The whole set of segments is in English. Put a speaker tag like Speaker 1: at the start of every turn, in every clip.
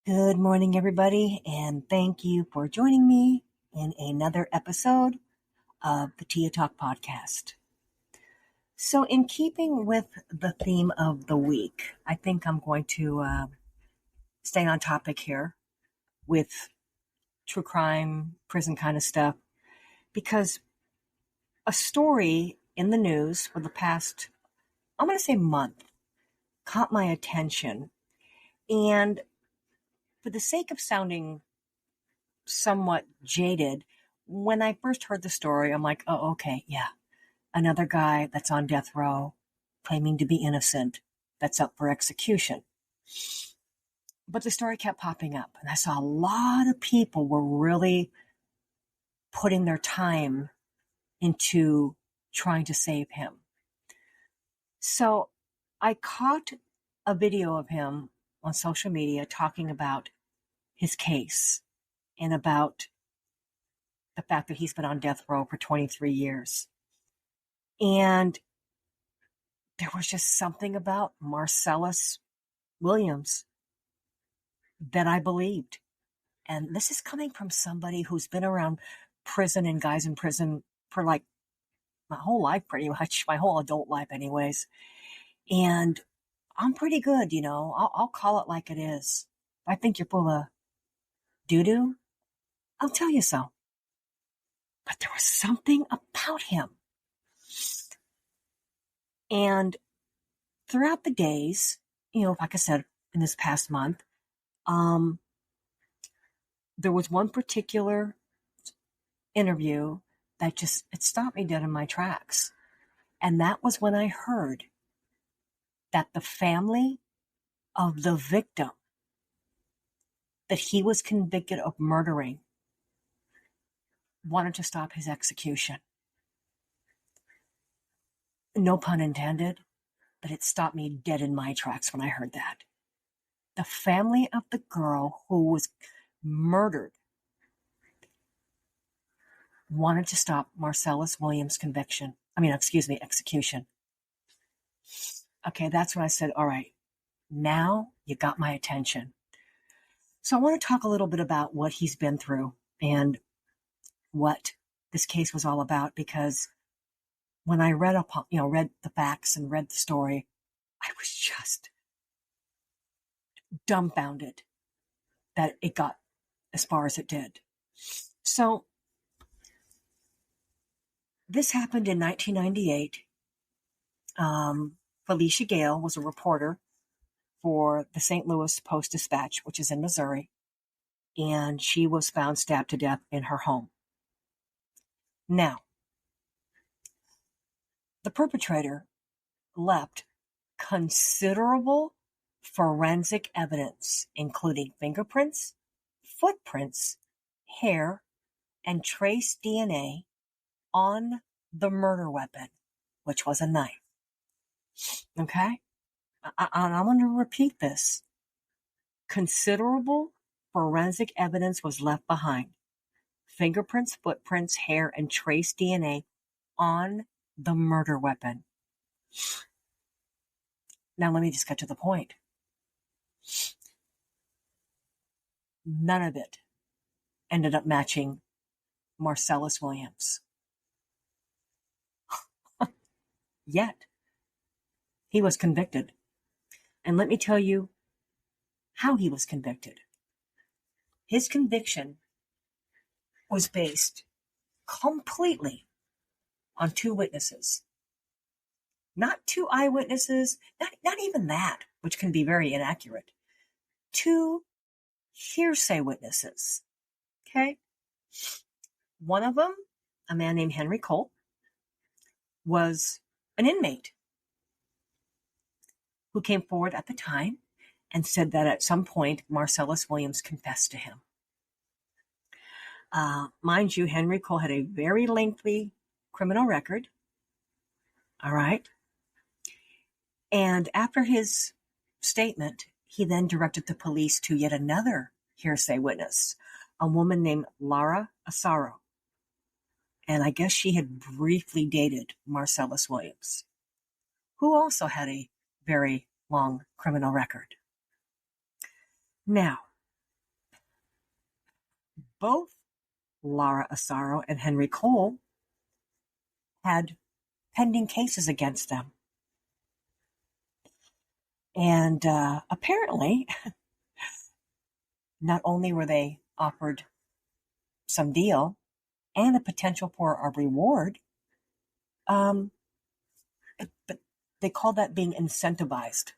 Speaker 1: Good morning, everybody, and thank you for joining me in another episode of the Tia Talk podcast. So, in keeping with the theme of the week, I think I'm going to stay on topic here with true crime, prison kind of stuff, because a story in the news for the past, I'm going to say month, caught my attention. And for the sake of sounding somewhat jaded, when I first heard the story, I'm like, oh, okay, yeah. Another guy that's on death row, claiming to be innocent, that's up for execution. But the story kept popping up, and I saw a lot of people were really putting their time into trying to save him. So I caught a video of him on social media talking about his case and about the fact that he's been on death row for 23 years. And there was just something about Marcellus Williams that I believed. And this is coming from somebody who's been around prison and guys in prison for like my whole life, pretty much, my whole adult life anyways. And I'm pretty good, I'll call it like it is. If I think you're full of doo-doo, I'll tell you so. But there was something about him. And throughout the days, like I said, in this past month, there was one particular interview that it stopped me dead in my tracks. And that was when I heard that the family of the victim that he was convicted of murdering wanted to stop his execution. No pun intended, but it stopped me dead in my tracks when I heard that. The family of the girl who was murdered wanted to stop Marcellus Williams' execution. Okay, that's when I said, all right, now you got my attention. So I want to talk a little bit about what he's been through and what this case was all about, because when I read the facts and read the story, I was just dumbfounded that it got as far as it did. So this happened in 1998. Felicia Gale was a reporter for the St. Louis Post-Dispatch, which is in Missouri, and she was found stabbed to death in her home. Now, the perpetrator left considerable forensic evidence, including fingerprints, footprints, hair, and trace DNA on the murder weapon, which was a knife. Okay? I'm going to repeat this. Considerable forensic evidence was left behind. Fingerprints, footprints, hair, and trace DNA on the murder weapon. Now let me just get to the point. None of it ended up matching Marcellus Williams. Yet, he was convicted. And let me tell you how he was convicted. His conviction was based completely on two witnesses. Not two eyewitnesses, not even that, which can be very inaccurate. Two hearsay witnesses. Okay? One of them, a man named Henry Cole, was an inmate who came forward at the time and said that at some point Marcellus Williams confessed to him. Mind you, Henry Cole had a very lengthy criminal record. All right. And after his statement, he then directed the police to yet another hearsay witness, a woman named Laura Asaro. And I guess she had briefly dated Marcellus Williams, who also had a very long criminal record. Now, both Laura Asaro and Henry Cole had pending cases against them. And apparently, not only were they offered some deal and a potential for a reward, but they called that being incentivized.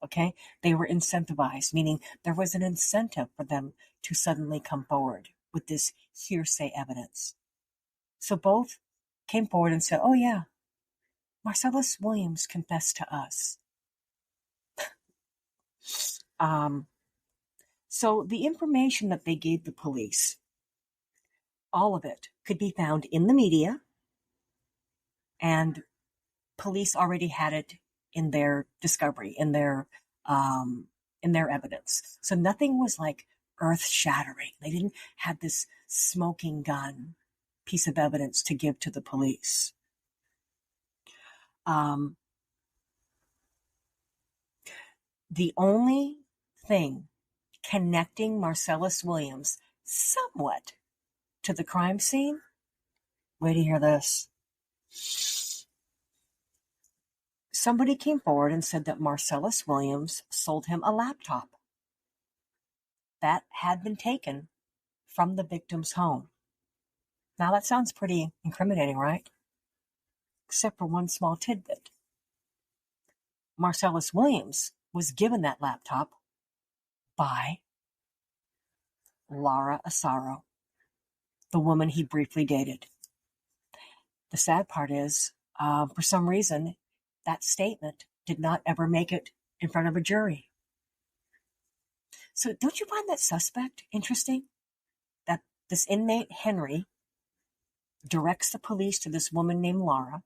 Speaker 1: Okay? They were incentivized, meaning there was an incentive for them to suddenly come forward with this hearsay evidence. So both came forward and said, oh yeah, Marcellus Williams confessed to us. So the information that they gave the police, all of it could be found in the media, and police already had it in their discovery, in their evidence. So nothing was like earth-shattering. They didn't have this smoking gun piece of evidence to give to the police. The only thing connecting Marcellus Williams somewhat to the crime scene, wait to hear this. Somebody came forward and said that Marcellus Williams sold him a laptop that had been taken from the victim's home. Now that sounds pretty incriminating, right? Except for one small tidbit. Marcellus Williams was given that laptop by Laura Asaro, the woman he briefly dated. The sad part is, for some reason, that statement did not ever make it in front of a jury. So don't you find that suspect interesting? That this inmate, Henry, directs the police to this woman named Laura,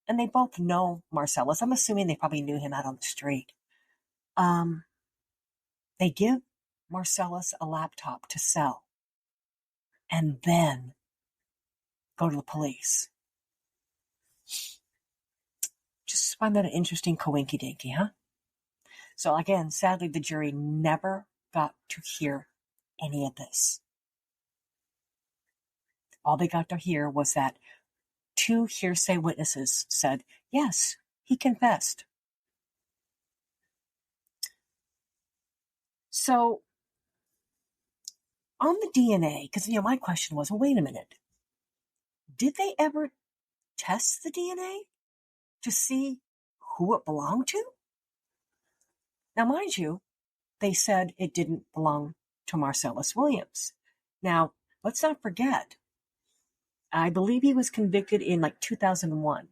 Speaker 1: and they both know Marcellus. I'm assuming they probably knew him out on the street. They give Marcellus a laptop to sell, and then go to the police. Just find that an interesting coinky-dinky, huh? So again, sadly, the jury never got to hear any of this. All they got to hear was that two hearsay witnesses said, yes, he confessed. So, on the DNA, because, my question was, well, wait a minute. Did they ever test the DNA to see who it belonged to? Now, mind you, they said it didn't belong to Marcellus Williams. Now, let's not forget, I believe he was convicted in 2001,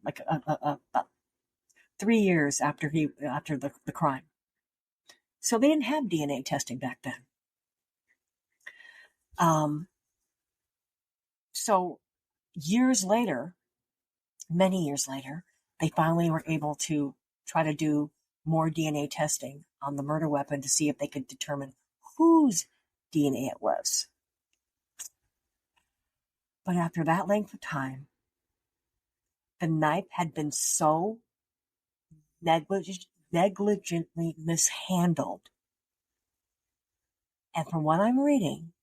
Speaker 1: 3 years after the crime. So they didn't have DNA testing back then. So years later, many years later, they finally were able to try to do more DNA testing on the murder weapon to see if they could determine whose DNA it was. But after that length of time, the knife had been so negligently mishandled. And from what I'm reading,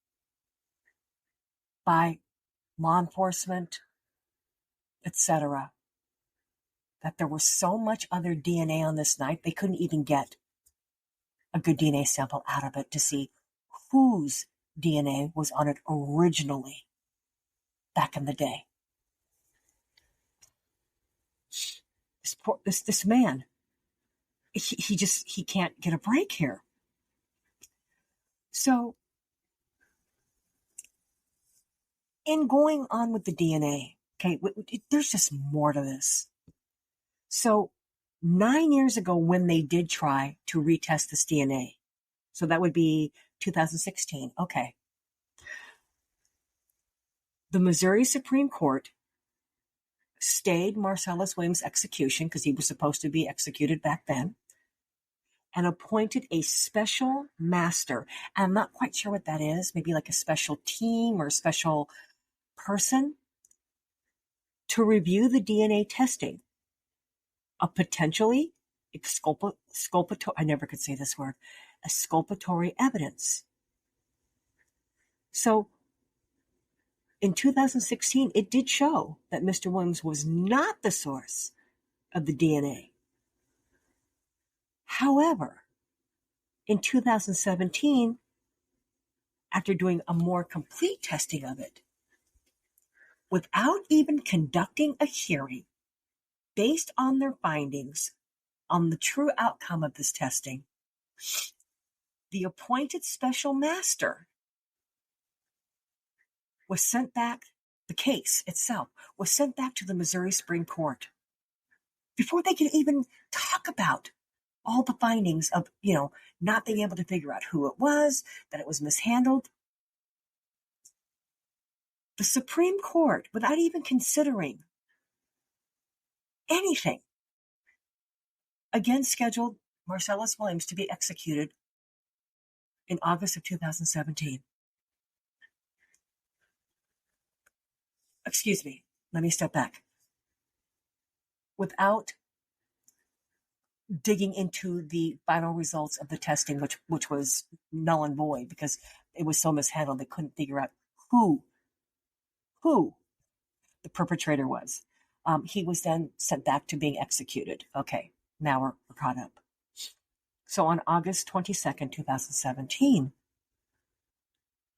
Speaker 1: by law enforcement, etc., that there was so much other DNA on this knife, they couldn't even get a good DNA sample out of it to see whose DNA was on it originally back in the day. This man, he can't get a break here. So, in going on with the DNA, okay, there's just more to this. So, 9 years ago when they did try to retest this DNA, so that would be 2016, okay. The Missouri Supreme Court stayed Marcellus Williams' execution because he was supposed to be executed back then, and appointed a special master. And I'm not quite sure what that is, maybe like a special team or a special person to review the DNA testing of potentially exculpatory, I never could say this word, exculpatory evidence. So in 2016, it did show that Mr. Williams was not the source of the DNA. However, in 2017, after doing a more complete testing of it, without even conducting a hearing based on their findings on the true outcome of this testing, the appointed special master was sent back, the case itself was sent back to the Missouri Supreme Court before they could even talk about all the findings of, not being able to figure out who it was, that it was mishandled. The Supreme Court, without even considering anything, again scheduled Marcellus Williams to be executed in August of 2017. Excuse me, let me step back. Without digging into the final results of the testing, which was null and void because it was so mishandled, they couldn't figure out who the perpetrator was. He was then sent back to being executed. Okay, now we're caught up. So on August 22nd, 2017,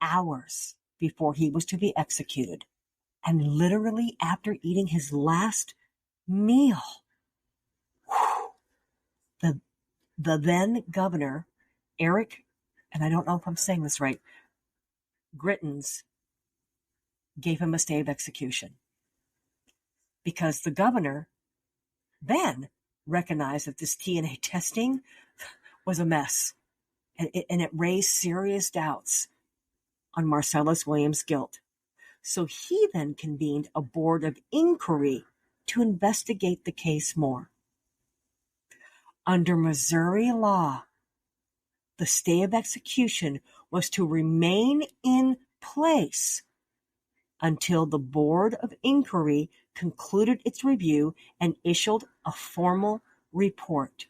Speaker 1: hours before he was to be executed, and literally after eating his last meal, the then governor, Eric, and I don't know if I'm saying this right, Grittens, gave him a stay of execution. Because the governor then recognized that this DNA testing was a mess. And it raised serious doubts on Marcellus Williams' guilt. So he then convened a board of inquiry to investigate the case more. Under Missouri law, the stay of execution was to remain in place until the board of inquiry concluded its review and issued a formal report.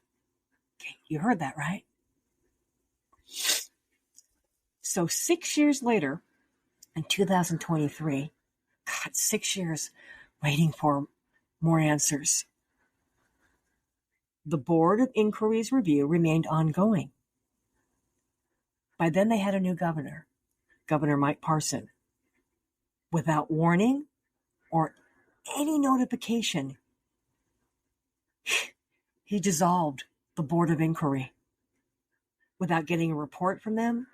Speaker 1: Okay, you heard that, right? So 6 years later, in 2023, God, 6 years waiting for more answers. The board of inquiry's review remained ongoing. By then they had a new governor, Governor Mike Parson. Without warning or any notification, he dissolved the board of inquiry. Without getting a report from them,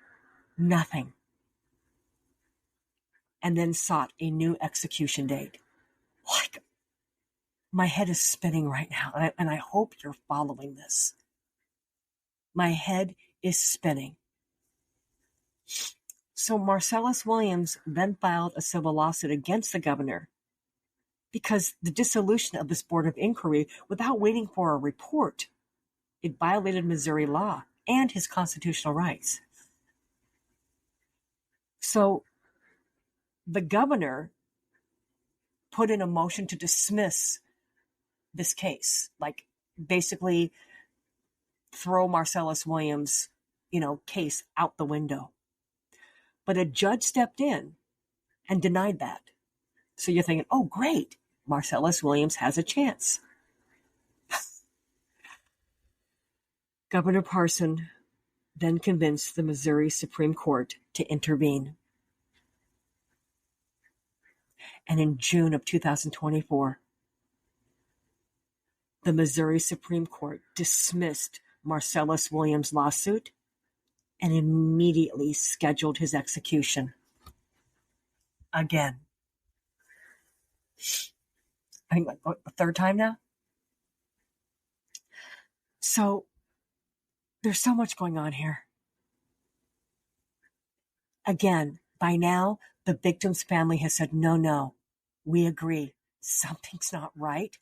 Speaker 1: nothing. And then sought a new execution date. Like, my head is spinning right now, and I hope you're following this. My head is spinning. So Marcellus Williams then filed a civil lawsuit against the governor because the dissolution of this board of inquiry without waiting for a report, it violated Missouri law and his constitutional rights. So the governor put in a motion to dismiss this case, like basically throw Marcellus Williams, case out the window. But a judge stepped in and denied that. So you're thinking, oh, great, Marcellus Williams has a chance. Governor Parson then convinced the Missouri Supreme Court to intervene. And in June of 2024, the Missouri Supreme Court dismissed Marcellus Williams' lawsuit and immediately scheduled his execution. Again. I think the third time now. So there's so much going on here. Again, by now, the victim's family has said, no, we agree. Something's not right.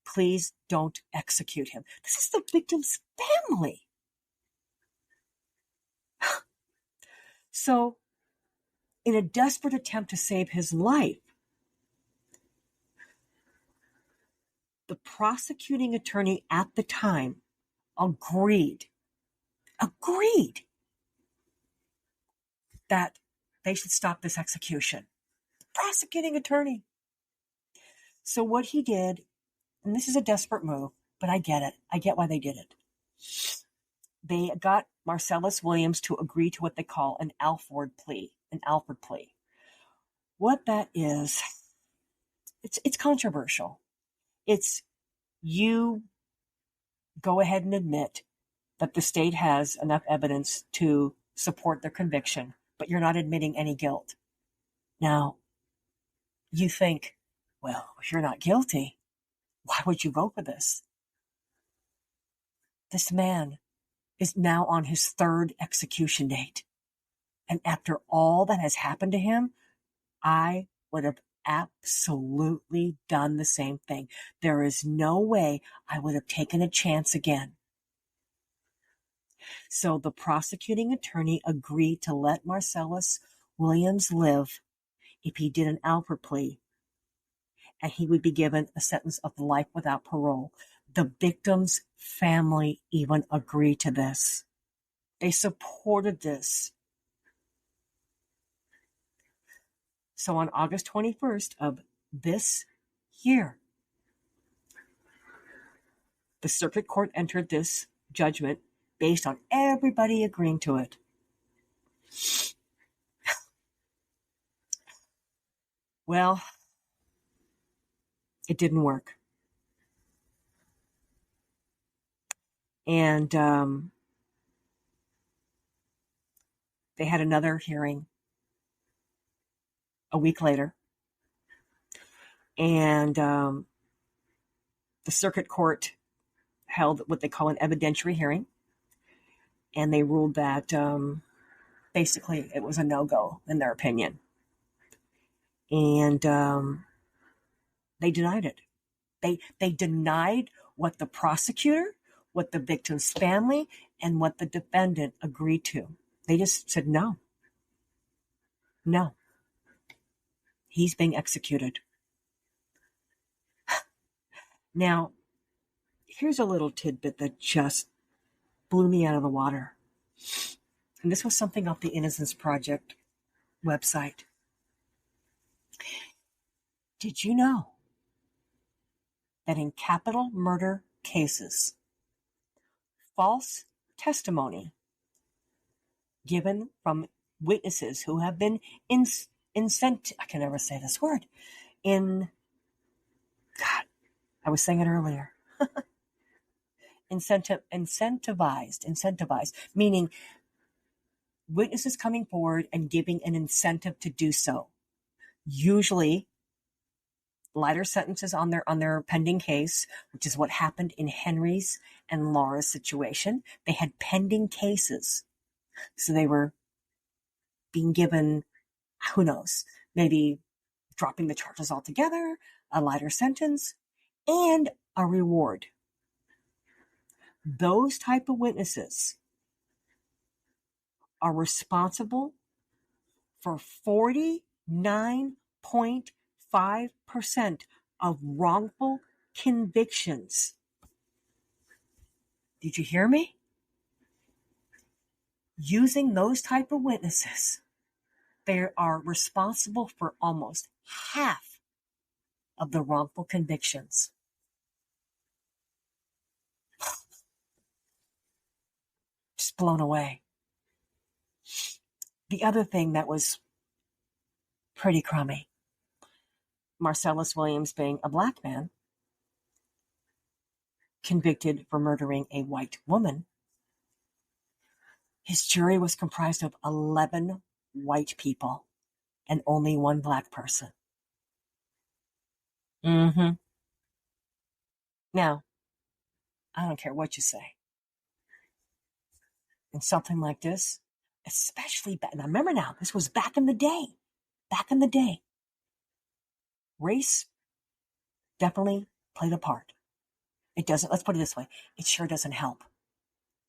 Speaker 1: Please don't execute him. This is the victim's family. So, in a desperate attempt to save his life, the prosecuting attorney at the time agreed that they should stop this execution. prosecuting attorney. So what he did, and this is a desperate move, but I get it. I get why they did it. They got Marcellus Williams to agree to what they call an Alford plea. What that is, it's controversial. It's you go ahead and admit that the state has enough evidence to support their conviction, but you're not admitting any guilt. Now, you think, well, if you're not guilty, why would you vote for this? This man is now on his third execution date. And after all that has happened to him, I would have absolutely done the same thing. There is no way I would have taken a chance again. So the prosecuting attorney agreed to let Marcellus Williams live if he did an Alford plea, and he would be given a sentence of life without parole. The victim's family even agreed to this. They supported this. So on August 21st of this year, the circuit court entered this judgment based on everybody agreeing to it. Well, it didn't work. And they had another hearing a week later. And the circuit court held what they call an evidentiary hearing. And they ruled that basically it was a no-go in their opinion. And they denied it. They denied what the prosecutor, what the victim's family, and what the defendant agreed to. They just said no. No. He's being executed. Now, here's a little tidbit that just blew me out of the water. And this was something off the Innocence Project website. Did you know that in capital murder cases, false testimony given from witnesses who have been I can never say this word. I was saying it earlier. Incentivized, meaning witnesses coming forward and giving an incentive to do so. Usually lighter sentences on their pending case, which is what happened in Henry's and Laura's situation. They had pending cases. So they were being given, who knows, maybe dropping the charges altogether, a lighter sentence, and a reward. Those type of witnesses are responsible for 49.5% of wrongful convictions. Did you hear me? Using those type of witnesses, they are responsible for almost half of the wrongful convictions. Just blown away. The other thing that was pretty crummy, Marcellus Williams being a black man, convicted for murdering a white woman. His jury was comprised of 11 white people and only one black person. Now, I don't care what you say. In something like this, especially back, now remember now, this was back in the day. Race definitely played a part. It doesn't, let's put it this way, it sure doesn't help.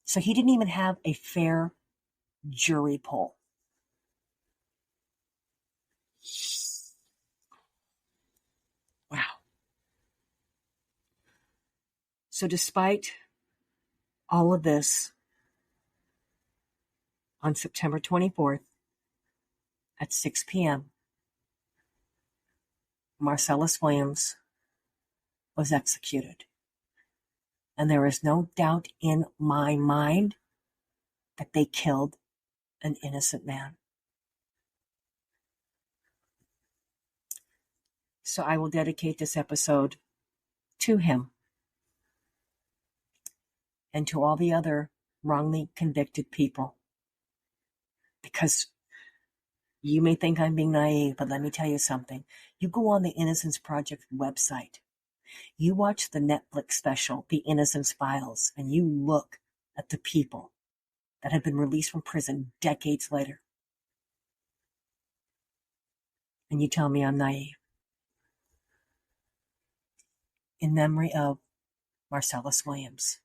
Speaker 1: So he didn't even have a fair jury poll. Wow. So despite all of this, on September 24th at 6 p.m., Marcellus Williams was executed. And there is no doubt in my mind that they killed an innocent man. So I will dedicate this episode to him and to all the other wrongly convicted people. Because you may think I'm being naive, but let me tell you something. You go on the Innocence Project website, you watch the Netflix special, The Innocence Files, and you look at the people that have been released from prison decades later. And you tell me I'm naive. In memory of Marcellus Williams.